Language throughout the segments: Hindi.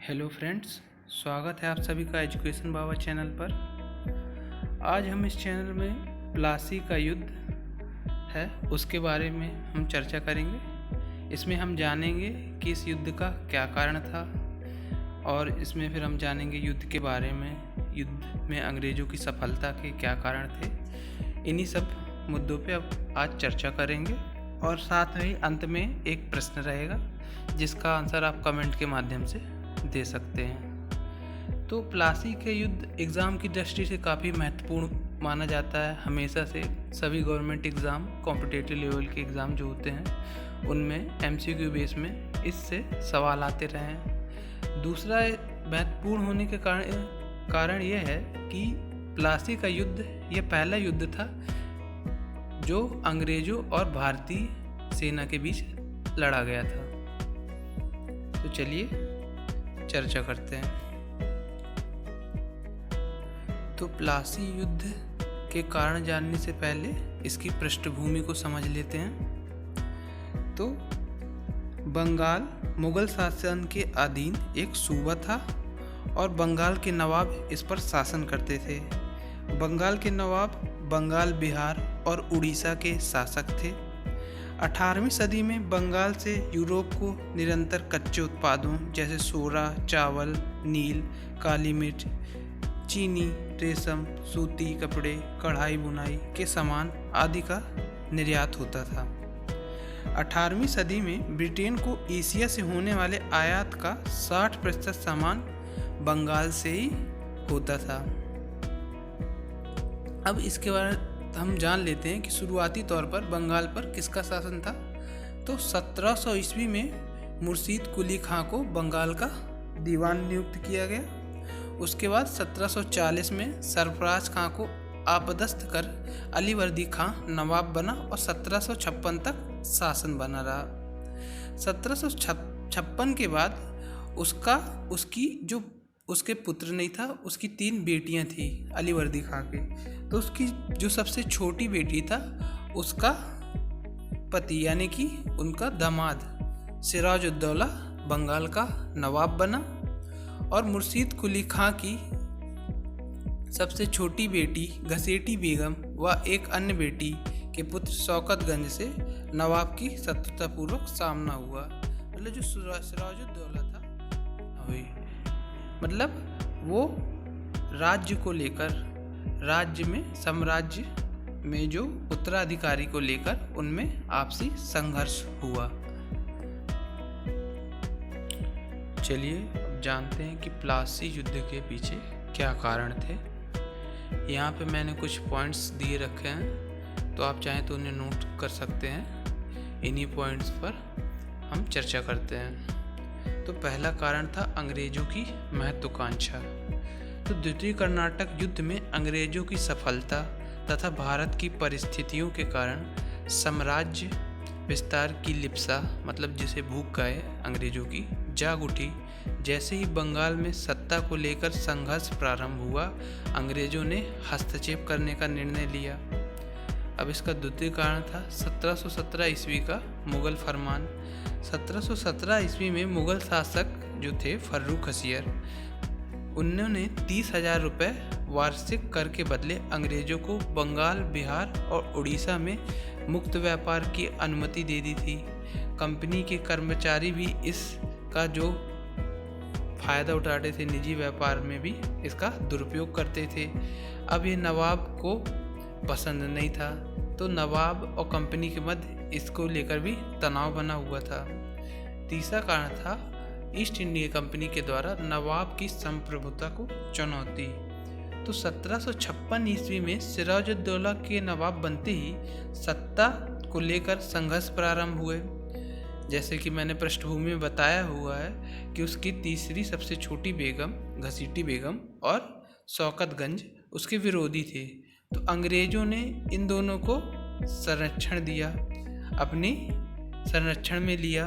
हेलो फ्रेंड्स, स्वागत है आप सभी का एजुकेशन बाबा चैनल पर। आज हम इस चैनल में प्लासी का युद्ध है उसके बारे में हम चर्चा करेंगे। इसमें हम जानेंगे कि इस युद्ध का क्या कारण था और इसमें फिर हम जानेंगे युद्ध के बारे में, युद्ध में अंग्रेज़ों की सफलता के क्या कारण थे। इन्हीं सब मुद्दों पे अब आज चर्चा करेंगे और साथ में ही अंत में एक प्रश्न रहेगा जिसका आंसर आप कमेंट के माध्यम से दे सकते हैं। तो प्लासी के युद्ध एग्ज़ाम की दृष्टि से काफ़ी महत्वपूर्ण माना जाता है। हमेशा से सभी गवर्नमेंट एग्ज़ाम, कॉम्पिटिटिव लेवल के एग्ज़ाम जो होते हैं उनमें एमसीक्यू बेस में इससे सवाल आते रहे हैं। दूसरा महत्वपूर्ण होने के कारण यह है कि प्लासी का युद्ध ये पहला युद्ध था जो अंग्रेज़ों और भारतीय सेना के बीच लड़ा गया था। तो चलिए चर्चा करते हैं। तो प्लासी युद्ध के कारण जानने से पहले इसकी पृष्ठभूमि को समझ लेते हैं। तो बंगाल मुगल शासन के अधीन एक सूबा था और बंगाल के नवाब इस पर शासन करते थे। बंगाल के नवाब बंगाल, बिहार और उड़ीसा के शासक थे। 18वीं सदी में बंगाल से यूरोप को निरंतर कच्चे उत्पादों जैसे सोरा, चावल, नील, काली मिर्च, चीनी, रेशम, सूती कपड़े, कढ़ाई बुनाई के सामान आदि का निर्यात होता था। 18वीं सदी में ब्रिटेन को एशिया से होने वाले आयात का 60% सामान बंगाल से ही होता था। अब इसके बाद हम जान लेते हैं कि शुरुआती तौर पर बंगाल पर किसका शासन था। तो 1700 ईस्वी में मुर्शीद कुली खां को बंगाल का दीवान नियुक्त किया गया। उसके बाद 1740 में सरफराज खां को आपदस्थ कर अलीवर्दी खां नवाब बना और 1756 तक शासन बना रहा। 1756 के बाद उसके पुत्र नहीं था, उसकी 3 बेटियां थी अलीवर्दी खां के। तो उसकी जो सबसे छोटी बेटी था उसका पति यानी कि उनका दामाद सिराजुद्दौला बंगाल का नवाब बना और मुर्शीद कुली खां की सबसे छोटी बेटी घसेटी बेगम व एक अन्य बेटी के पुत्र शौकतगंज से नवाब की शत्रुतापूर्वक सामना हुआ। मतलब जो सिराजुद्दौला था मतलब वो राज्य को लेकर, राज्य में साम्राज्य में जो उत्तराधिकारी को लेकर उनमें आपसी संघर्ष हुआ। चलिए अब जानते हैं कि प्लासी युद्ध के पीछे क्या कारण थे। यहाँ पे मैंने कुछ पॉइंट्स दिए रखे हैं, तो आप चाहें तो उन्हें नोट कर सकते हैं। इन्हीं पॉइंट्स पर हम चर्चा करते हैं। तो पहला कारण था अंग्रेजों की महत्वाकांक्षा। तो द्वितीय कर्नाटक युद्ध में अंग्रेजों की सफलता तथा भारत की परिस्थितियों के कारण साम्राज्य विस्तार की लिप्सा, मतलब जिसे भूख कहे अंग्रेजों की, जाग उठी। जैसे ही बंगाल में सत्ता को लेकर संघर्ष प्रारंभ हुआ, अंग्रेजों ने हस्तक्षेप करने का निर्णय लिया। अब इसका द्वितीय कारण था 1717 ईस्वी का मुगल फरमान। 1717 ईस्वी में मुगल शासक जो थे फर्रुख हसीर, उन्होंने 30,000 रुपये वार्षिक कर के बदले अंग्रेजों को बंगाल, बिहार और उड़ीसा में मुक्त व्यापार की अनुमति दे दी थी। कंपनी के कर्मचारी भी इसका जो फ़ायदा उठाते थे, निजी व्यापार में भी इसका दुरुपयोग करते थे। अब ये नवाब को पसंद नहीं था, तो नवाब और कंपनी के मध्य इसको लेकर भी तनाव बना हुआ था। तीसरा कारण था ईस्ट इंडिया कंपनी के द्वारा नवाब की संप्रभुता को चुनौती। तो 1756 ईस्वी में सिराजुद्दौला के नवाब बनते ही सत्ता को लेकर संघर्ष प्रारंभ हुए। जैसे कि मैंने पृष्ठभूमि में बताया हुआ है कि उसकी तीसरी सबसे छोटी बेगम घसीटी बेगम और शौकतगंज उसके विरोधी थे। तो अंग्रेजों ने इन दोनों को संरक्षण दिया, अपनी संरक्षण में लिया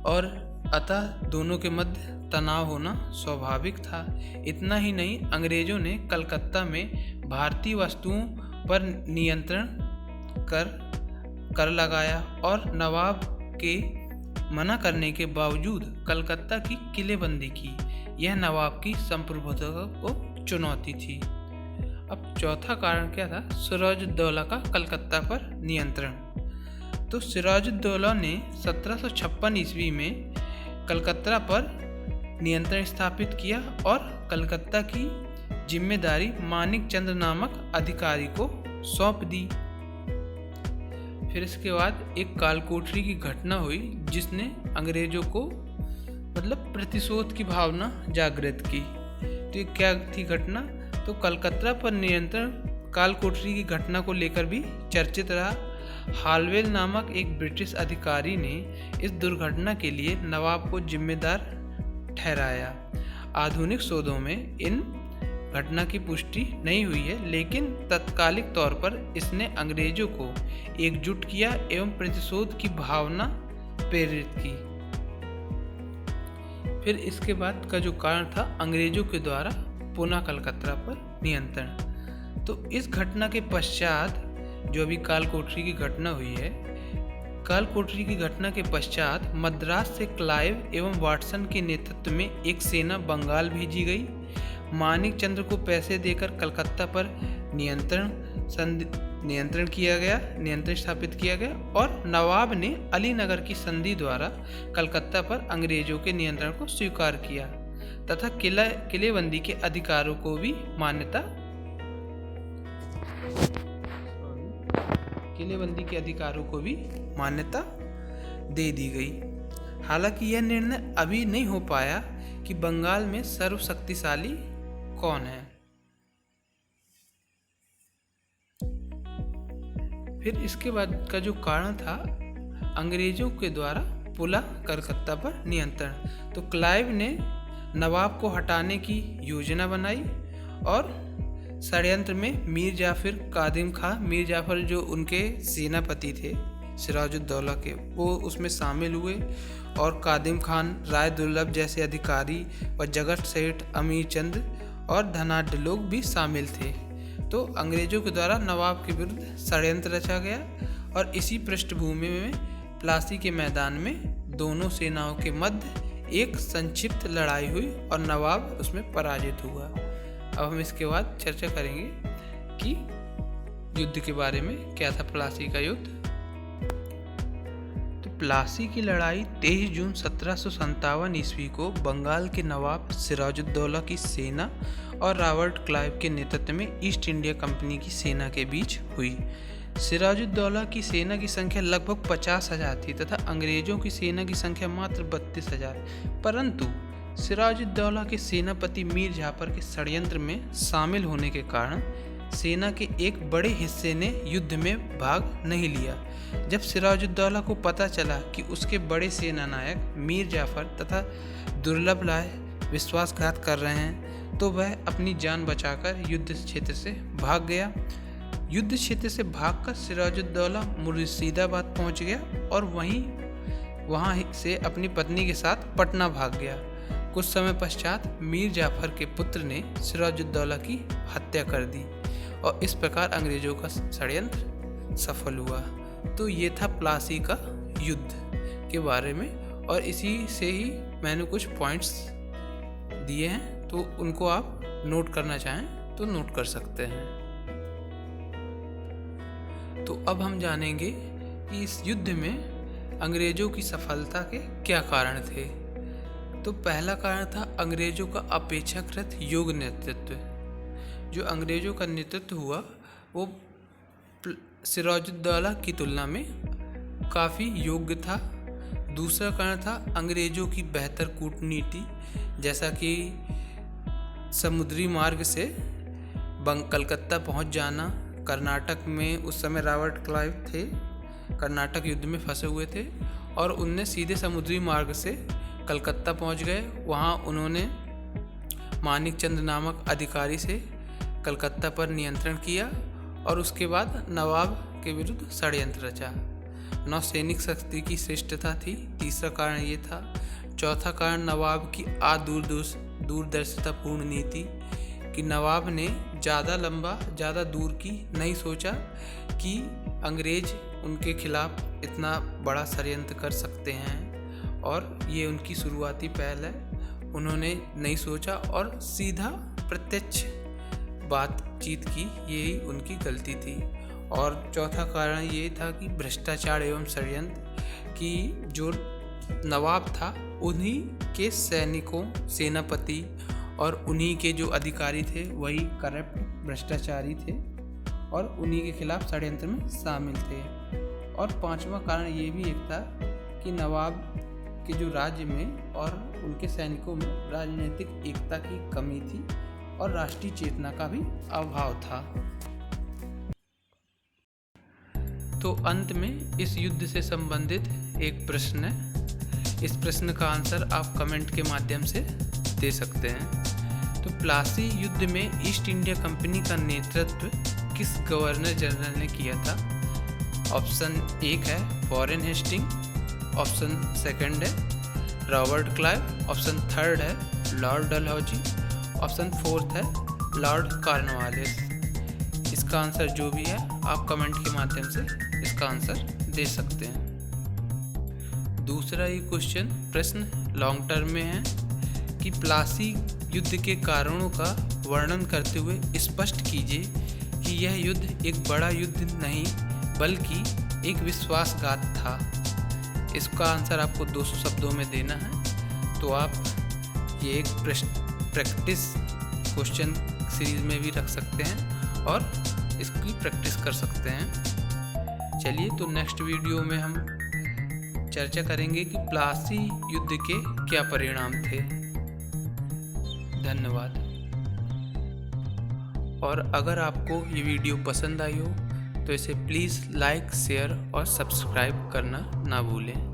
और अतः दोनों के मध्य तनाव होना स्वाभाविक था। इतना ही नहीं, अंग्रेजों ने कलकत्ता में भारतीय वस्तुओं पर नियंत्रण कर लगाया और नवाब के मना करने के बावजूद कलकत्ता की किलेबंदी की। यह नवाब की संप्रभुता को चुनौती थी। अब चौथा कारण क्या था? सिराजुद्दौला का कलकत्ता पर नियंत्रण। तो सिराजुद्दौला ने 1756 ईस्वी में कलकत्ता पर नियंत्रण स्थापित किया और कलकत्ता की जिम्मेदारी मानिक चंद नामक अधिकारी को सौंप दी। फिर इसके बाद एक कालकोठरी की घटना हुई जिसने अंग्रेजों को प्रतिशोध की भावना जागृत की। तो ये क्या थी घटना? तो कलकत्ता पर नियंत्रण कालकोठरी की घटना को लेकर भी चर्चित रहा। हालवेल नामक एक ब्रिटिश अधिकारी ने इस दुर्घटना के लिए नवाब को जिम्मेदार ठहराया। आधुनिक शोधों में इन घटना की पुष्टि नहीं हुई है, लेकिन तत्कालिक तौर पर इसने अंग्रेजों को एकजुट किया एवं प्रतिशोध की भावना प्रेरित की। फिर इसके बाद का जो कारण था अंग्रेजों के द्वारा पुनः कलकत्ता पर नियंत्रण। तो इस घटना के पश्चात जो अभी कालकोठरी की घटना हुई है, कालकोठरी की घटना के पश्चात मद्रास से क्लाइव एवं वाटसन के नेतृत्व में एक सेना बंगाल भेजी गई। मानिक चंद्र को पैसे देकर कलकत्ता पर नियंत्रण स्थापित किया गया और नवाब ने अलीनगर की संधि द्वारा कलकत्ता पर अंग्रेजों के नियंत्रण को स्वीकार किया तथा किलेबंदी के अधिकारों को भी मान्यता दे दी गई। हालांकि यह निर्णय अभी नहीं हो पाया कि बंगाल में सर्वशक्तिशाली कौन है। फिर इसके बाद का जो कारण था अंग्रेजों के द्वारा पुनः कलकत्ता पर नियंत्रण। तो क्लाइव ने नवाब को हटाने की योजना बनाई और षड्यंत्र में मीर जाफर जो उनके सेनापति थे सिराजुद्दौला के, वो उसमें शामिल हुए और कादिम खान, राय दुर्लभ जैसे अधिकारी और जगत सेठ, अमीर चंद और धनाढ्य लोग भी शामिल थे। तो अंग्रेजों के द्वारा नवाब के विरुद्ध षड्यंत्र रचा गया और इसी पृष्ठभूमि में प्लासी के मैदान में दोनों सेनाओं के मध्य एक संक्षिप्त लड़ाई हुई और नवाब उसमें पराजित हुआ। अब हम इसके बाद चर्चा करेंगे कि युद्ध के बारे में क्या था प्लासी का युद्ध। तो प्लासी की लड़ाई 23 जून 1757 ईस्वी को बंगाल के नवाब सिराजुद्दौला की सेना और रॉबर्ट क्लाइव के नेतृत्व में ईस्ट इंडिया कंपनी की सेना के बीच हुई। सिराजुद्दौला की सेना की संख्या लगभग 50,000 थी तथा अंग्रेजों की सेना की संख्या मात्र 32,000। परंतु सिराजुद्दौला के सेनापति मीर जाफर के षड्यंत्र में शामिल होने के कारण सेना के एक बड़े हिस्से ने युद्ध में भाग नहीं लिया। जब सिराजुद्दौला को पता चला कि उसके बड़े सेनानायक मीर जाफर तथा दुर्लभ राय विश्वासघात कर रहे हैं, तो वह अपनी जान बचाकर युद्ध क्षेत्र से भाग गया। युद्ध क्षेत्र से भागकर सिराजुद्दौला मुर्शिदाबाद पहुंच गया और वहां से अपनी पत्नी के साथ पटना भाग गया। कुछ समय पश्चात मीर जाफर के पुत्र ने सिराजुद्दौला की हत्या कर दी और इस प्रकार अंग्रेजों का षड्यंत्र सफल हुआ। तो ये था प्लासी का युद्ध के बारे में और इसी से ही मैंने कुछ पॉइंट्स दिए हैं, तो उनको आप नोट करना चाहें तो नोट कर सकते हैं। तो अब हम जानेंगे कि इस युद्ध में अंग्रेजों की सफलता के क्या कारण थे। तो पहला कारण था अंग्रेजों का अपेक्षाकृत योग्य नेतृत्व। जो अंग्रेजों का नेतृत्व हुआ वो सिराजुद्दौला की तुलना में काफ़ी योग्य था। दूसरा कारण था अंग्रेजों की बेहतर कूटनीति, जैसा कि समुद्री मार्ग से कलकत्ता पहुंच जाना। कर्नाटक में उस समय रॉबर्ट क्लाइव थे, कर्नाटक युद्ध में फंसे हुए थे और उनने सीधे समुद्री मार्ग से कलकत्ता पहुंच गए। वहां उन्होंने मानिक चंद नामक अधिकारी से कलकत्ता पर नियंत्रण किया और उसके बाद नवाब के विरुद्ध षड्यंत्र रचा। नौसैनिक शक्ति की श्रेष्ठता थी, तीसरा कारण ये था। चौथा कारण नवाब की दूरदर्शितापूर्ण नीति कि नवाब ने ज़्यादा लंबा ज़्यादा दूर की नहीं सोचा कि अंग्रेज उनके खिलाफ इतना बड़ा षड्यंत्र कर सकते हैं और ये उनकी शुरुआती पहल है। उन्होंने नहीं सोचा और सीधा प्रत्यक्ष बातचीत की, यही उनकी गलती थी। और चौथा कारण ये था कि भ्रष्टाचार एवं षड्यंत्र की जो नवाब था उन्हीं के सैनिकों, सेनापति और उन्हीं के जो अधिकारी थे वही करप्ट भ्रष्टाचारी थे और उन्हीं के खिलाफ षड्यंत्र में शामिल थे। और पांचवा कारण ये भी एक था कि नवाब के जो राज्य में और उनके सैनिकों में राजनीतिक एकता की कमी थी और राष्ट्रीय चेतना का भी अभाव था। तो अंत में इस युद्ध से संबंधित एक प्रश्न है। इस प्रश्न का आंसर आप कमेंट के माध्यम से दे सकते हैं। तो प्लासी युद्ध में ईस्ट इंडिया कंपनी का नेतृत्व किस गवर्नर जनरल ने किया था? ऑप्शन 1 है वॉरेन हेस्टिंग, ऑप्शन 2 है रॉबर्ट क्लाइव, ऑप्शन 3 है लॉर्ड डलहौजी, ऑप्शन 4 है लॉर्ड कॉर्नवालिस। इसका आंसर जो भी है आप कमेंट के माध्यम से इसका आंसर दे सकते हैं। दूसरा ये प्रश्न लॉन्ग टर्म में है कि प्लासी युद्ध के कारणों का वर्णन करते हुए स्पष्ट कीजिए कि यह युद्ध एक बड़ा युद्ध नहीं बल्कि एक विश्वासघात था। इसका आंसर आपको 200 शब्दों में देना है। तो आप ये एक प्रैक्टिस क्वेश्चन सीरीज में भी रख सकते हैं और इसकी प्रैक्टिस कर सकते हैं। चलिए, तो नेक्स्ट वीडियो में हम चर्चा करेंगे कि प्लासी युद्ध के क्या परिणाम थे। धन्यवाद। और अगर आपको ये वीडियो पसंद आई हो तो इसे प्लीज़ लाइक, शेयर और सब्सक्राइब करना ना भूलें।